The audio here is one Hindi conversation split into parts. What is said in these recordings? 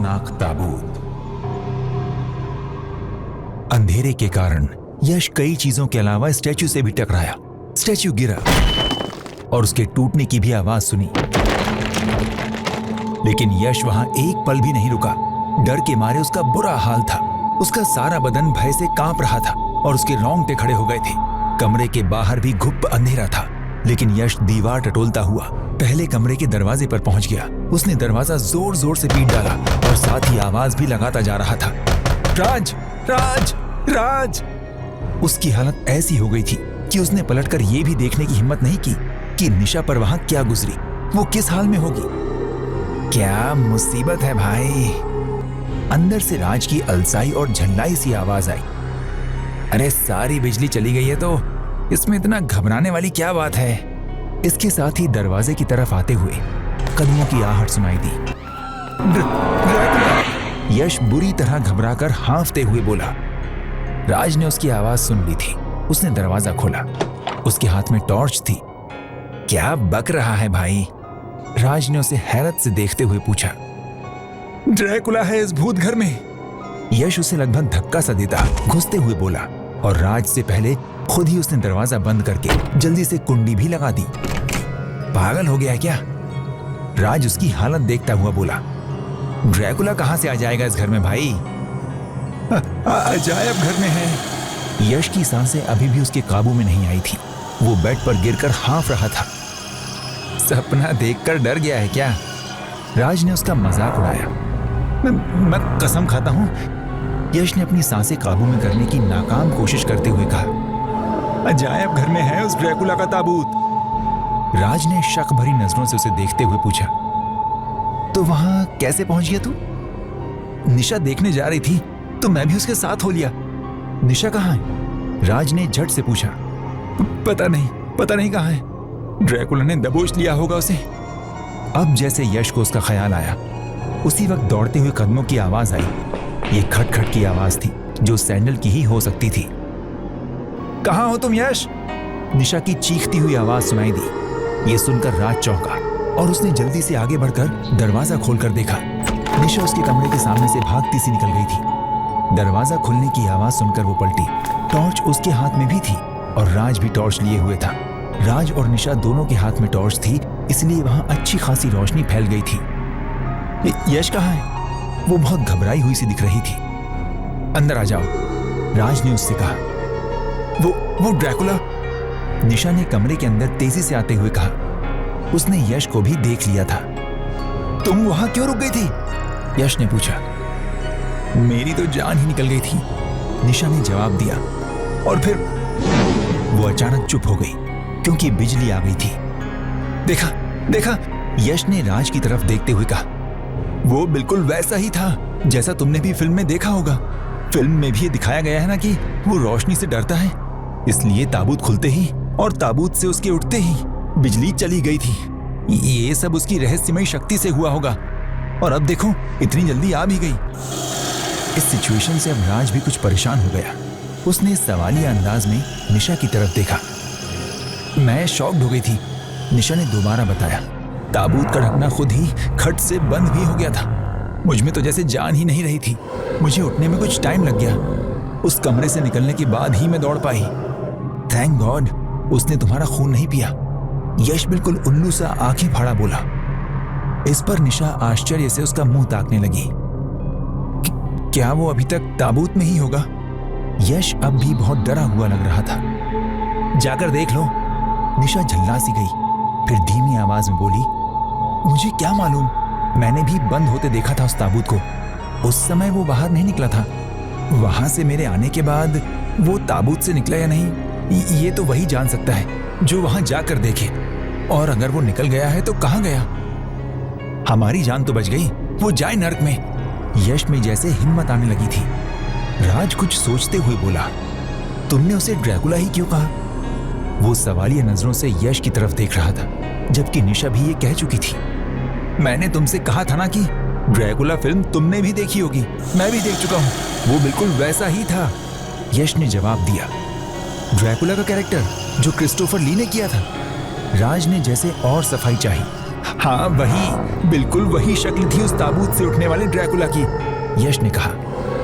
खतरनाक ताबूत। अंधेरे के कारण यश कई चीजों के अलावा स्टैच्यू से भी टकराया। स्टैच्यू गिरा और उसके टूटने की भी आवाज सुनी, लेकिन यश वहां एक पल भी नहीं रुका। डर के मारे उसका बुरा हाल था। उसका सारा बदन भय से कांप रहा था और उसके रोंगटे खड़े हो गए थे। कमरे के बाहर भी घुप अंधेरा था, लेकिन यश दीवार टटोलता हुआ पहले कमरे के दरवाजे पर पहुंच गया। उसने दरवाजा जोर जोर से पीट डाला और साथ ही आवाज भी लगाता जा रहा था, राज, राज, राज। उसकी हालत ऐसी हो गई थी कि उसने पलटकर यह भी देखने की हिम्मत नहीं की कि निशा पर वहां क्या गुजरी, वो किस हाल में होगी। क्या मुसीबत है भाई। अंदर से राज की अलसाई और झल्लाई सी आवाज आई। अरे सारी बिजली चली गई है तो इसमें इतना घबराने वाली क्या बात है। इसके साथ ही दरवाजे की तरफ आते हुए कदमों की आहट सुनाई दी। यश बुरी तरह घबराकर हांफते हुए बोला। राज ने उसकी आवाज सुन ली थी। उसने दरवाजा खोला। उसके हाथ में टॉर्च थी। क्या बक रहा है भाई? राज ने उसे हैरत से देखते हुए पूछा। ड्रैकुला है इस भूत घर में। यश उसे लगभग धक्का सा देता घुसते हुए बोला और राज से पहले खुद ही उसने दरवाजा बंद करके जल्दी से कुंडी भी लगा दी। पागल हो गया है क्या? राज उसकी हालत देखता हुआ बोला। ड्रैकुला कहां से आ जाएगा इस घर में भाई? अजायब घर में है। यश की सांसें अभी भी उसके काबू में नहीं आई थी। वो बेड पर गिरकर हांफ रहा था। सपना देखकर डर गया है क्या? राज ने उसका मजाक उड़ाया। मैं कसम खाता हूं। यश ने अपनी सांसें काबू में करने की नाकाम कोशिश करते हुए कहा। अजायब घर में है उस ड्रैकुला का ताबूत। राज ने शक भरी नजरों से उसे देखते हुए पूछा। तो वहां कैसे पहुंच गया तू? निशा देखने जा रही थी तो मैं भी उसके साथ हो लिया। निशा कहां है? राज ने झट से पूछा। पता नहीं कहां है। ड्रैकुला ने दबोच लिया होगा उसे। अब जैसे यश को उसका ख्याल आया, उसी वक्त दौड़ते हुए कदमों की आवाज आई। ये खटखट की आवाज थी जो सैंडल की ही हो सकती थी। कहां हो तुम यश? निशा की चीखती हुई आवाज सुनाई दी। ये सुनकर राज चौंका और उसने जल्दी से आगे बढ़कर दरवाजा खोलकर देखा। निशा उसके कमरे के सामने से भागती सी निकल गई थी। दरवाजा खुलने की आवाज सुनकर वो पलटी। टॉर्च उसके हाथ में भी थी और राज भी टॉर्च लिए हुए था। राज और निशा दोनों के हाथ में टॉर्च थी, इसलिए वहां अच्छी खासी रोशनी फैल गई थी। यश कहां है? वो बहुत घबराई हुई सी दिख रही थी। अंदर आ जाओ, राज ने उससे कहा। वो ड्रैकुला? निशा ने कमरे के अंदर तेजी से आते हुए कहा। उसने यश को भी देख लिया था। तुम वहां क्यों रुक गई थी? यश ने पूछा। मेरी तो जान ही निकल गई थी, निशा ने जवाब दिया। और फिर वो अचानक चुप हो गई क्योंकि बिजली आ गई थी। देखा, यश ने राज की तरफ देखते हुए कहा। वो बिल्कुल वैसा ही था जैसा तुमने भी फिल्म में देखा होगा। फिल्म में भी ये दिखाया गया है ना कि वो रोशनी से डरता है, इसलिए ताबूत खुलते ही और ताबूत से उसके उठते ही बिजली चली गई थी। ये सब उसकी रहस्यमयी शक्ति से हुआ होगा और अब देखो इतनी जल्दी आ भी गई। इस सिचुएशन से अब राज भी कुछ परेशान हो गया। उसने सवालिया अंदाज में निशा की तरफ देखा। मैं शॉक्ड हो गई थी, निशा ने दोबारा बताया। ताबूत का ढकना खुद ही खट से बंद भी हो गया था। मुझ में तो जैसे जान ही नहीं रही थी। मुझे उठने में कुछ टाइम लग गया। उस कमरे से निकलने के बाद ही मैं दौड़ पाई। थैंक गॉड उसने तुम्हारा खून नहीं पिया। यश बिल्कुल उल्लू सा आंखें फाड़ा बोला। इस पर निशा आश्चर्य से उसका मुंह ताकने लगी। क्या वो अभी तक ताबूत में ही होगा? यश अब भी बहुत डरा हुआ लग रहा था। जाकर देख लो। निशा झल्ला सी गई, फिर धीमी आवाज में बोली। मुझे क्या मालूम, मैंने भी बंद होते देखा था उस ताबूत को। उस समय वो बाहर नहीं निकला था। वहां से मेरे आने के बाद वो ताबूत से निकला या नहीं, ये तो वही जान सकता है जो वहां जाकर देखे। और अगर वो निकल गया है तो कहां गया? हमारी जान तो बच गई, वो जाए नर्क में। यश में जैसे हिम्मत आने लगी थी। राज कुछ सोचते हुए बोला। तुमने उसे ड्रैकुला ही क्यों कहा? वो सवालिया नजरों से यश की तरफ देख रहा था, जबकि निशा भी ये कह चुकी थी। मैंने तुमसे कहा था ना कि ड्रैकुला फिल्म तुमने भी देखी होगी। मैं भी देख चुका हूं, वो बिल्कुल वैसा ही था। यश ने जवाब दिया। ड्रैकुला का कैरेक्टर जो क्रिस्टोफर ली ने किया था? राज ने जैसे और सफाई चाही। हाँ वही, बिल्कुल वही शक्ल थी उस ताबूत से उठने वाले ड्रैकुला की, यश ने कहा।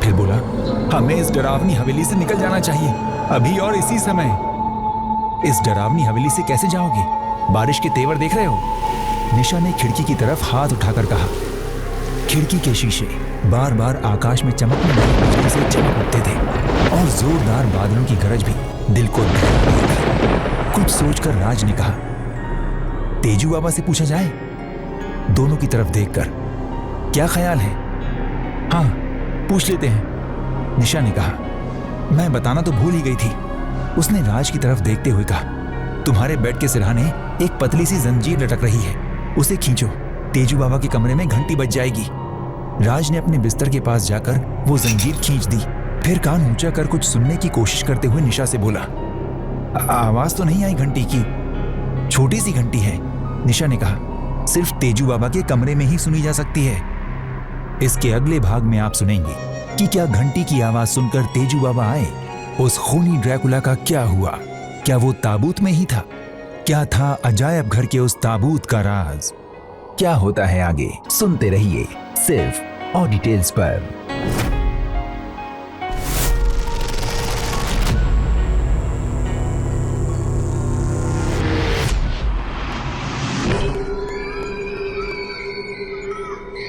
फिर बोला, हमें इस डरावनी हवेली से निकल जाना चाहिए, अभी और इसी समय। इस डरावनी हवेली से कैसे जाओगे? बारिश के तेवर देख रहे हो? निशा ने खिड़की की तरफ हाथ उठाकर कहा। खिड़की के शीशे बार बार आकाश में चमकने वाली बिजली से चमक उठते थे और जोरदार बादलों की गरज भी दिल को दहला रही थी। कुछ सोचकर राज ने कहा, तेजू बाबा से पूछा जाए? दोनों की तरफ देखकर, क्या ख्याल है? हाँ, पूछ लेते हैं, निशा ने कहा। मैं बताना तो भूल ही गई थी, उसने राज की तरफ देखते हुए कहा। तुम्हारे बेड के सिरहाने एक पतली सी जंजीर लटक रही है, उसे खींचो, तेजू बाबा के कमरे में घंटी बज जाएगी। राज ने अपने बिस्तर के पास जाकर वो जंजीर खींच दी, फिर कान ऊंचा कर कुछ सुनने की कोशिश करते हुए निशा से बोला, आवाज तो नहीं आई घंटी की? छोटी सी घंटी है, निशा ने कहा, सिर्फ तेजू बाबा के कमरे में ही सुनी जा सकती है। इसके अगले भाग में आप सुनेंगे कि क्या घंटी की आवाज सुनकर तेजू बाबा आए, उस खूनी ड्रैकुला का क्या हुआ, क्या वो ताबूत में ही था, क्या था अजायब घर के उस ताबूत का राज। क्या होता है आगे सुनते रहिए सिर्फ ऑडिटेल्स पर।